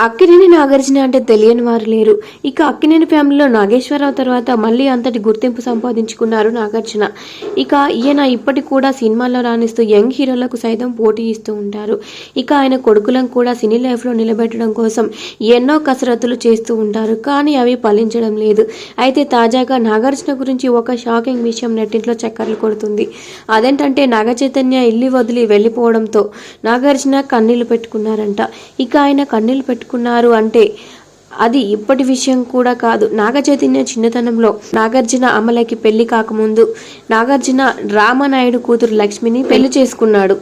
అక్కినేని నాగార్జున అంటే తెలియని వారు లేరు. ఇక అక్కినేని ఫ్యామిలీలో నాగేశ్వరరావు తర్వాత మళ్ళీ అంతటి గుర్తింపు సంపాదించుకున్నారు నాగార్జున. ఇక ఈయన ఇప్పటికి కూడా సినిమాల్లో రాణిస్తూ యంగ్ హీరోలకు సైతం పోటీ ఇస్తూ ఉంటారు. ఇక ఆయన కొడుకులను కూడా సినీ లైఫ్లో నిలబెట్టడం కోసం ఎన్నో కసరత్తులు చేస్తూ ఉంటారు. కానీ అవి ఫలించడం లేదు. అయితే తాజాగా నాగార్జున గురించి ఒక షాకింగ్ విషయం నెట్టింట్లో చక్కర్లు కొడుతుంది. అదేంటంటే నాగచైతన్య ఇల్లు వదిలి వెళ్ళిపోవడంతో నాగార్జున కన్నీళ్లు పెట్టుకున్నారంట. ఇక ఆయన కన్నీళ్లు పెట్టుకున్నారు అంటే అది ఇప్పటి విషయం కూడా కాదు. నాగచైతన్య చిన్నతనంలో నాగార్జున అమలకి పెళ్లి కాకముందు నాగార్జున రామనాయుడు కూతురు లక్ష్మిని పెళ్లి చేసుకున్నాడు.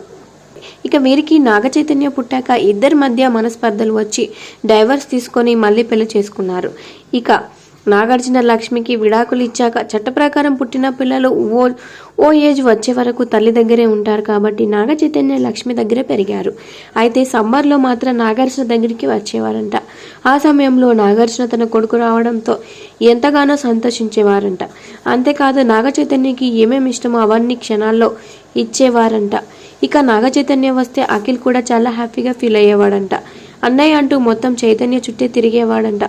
ఇక వీరికి నాగచైతన్య పుట్టాక ఇద్దరి మధ్య మనస్పర్ధలు వచ్చి డైవర్స్ తీసుకొని మళ్ళీ పెళ్లి చేసుకున్నారు. ఇక నాగార్జున లక్ష్మికి విడాకులు ఇచ్చాక చట్ట ప్రకారం పుట్టిన పిల్లలు ఓ ఏజ్ వచ్చే వరకు తల్లి దగ్గరే ఉంటారు కాబట్టి నాగచైతన్య లక్ష్మి దగ్గరే పెరిగారు. అయితే సమ్మర్లో మాత్రం నాగార్జున దగ్గరికి వచ్చేవారంట. ఆ సమయంలో నాగార్జున తన కొడుకు రావడంతో ఎంతగానో సంతోషించేవారంట. అంతేకాదు నాగచైతన్యకి ఏమేమి ఇష్టమో అవన్నీ క్షణాల్లో ఇచ్చేవారంట. ఇక నాగచైతన్య వస్తే అఖిల్ కూడా చాలా హ్యాపీగా ఫీల్ అయ్యేవాడంట. అన్నయ్య అంటూ మొత్తం చైతన్య చుట్టే తిరిగేవాడంట.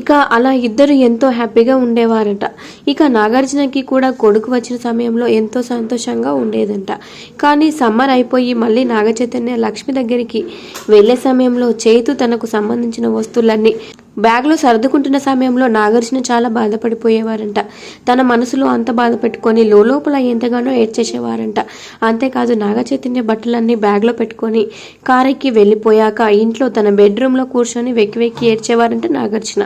ఇక అలా ఇద్దరు ఎంతో హ్యాపీగా ఉండేవారట. ఇక నాగార్జునకి కూడా కొడుకు వచ్చిన సమయంలో ఎంతో సంతోషంగా ఉండేదంట. కానీ సమ్మర్ అయిపోయి మళ్ళీ నాగచైతన్య లక్ష్మి దగ్గరికి వెళ్ళే సమయంలో చైతు తనకు సంబంధించిన వస్తువులన్నీ బ్యాగ్లో సర్దుకుంటున్న సమయంలో నాగార్జున చాలా బాధపడిపోయేవారంట. తన మనసులో అంత బాధ పెట్టుకొని లోపల ఎంతగానో ఏడ్చేసేవారంట. అంతేకాదు నాగచైతన్య బట్టలన్నీ బ్యాగ్లో పెట్టుకొని కారెక్కి వెళ్ళిపోయాక ఇంట్లో తన బెడ్రూమ్లో కూర్చొని వెక్కి వెక్కి ఏడ్చేవారంట నాగార్జున.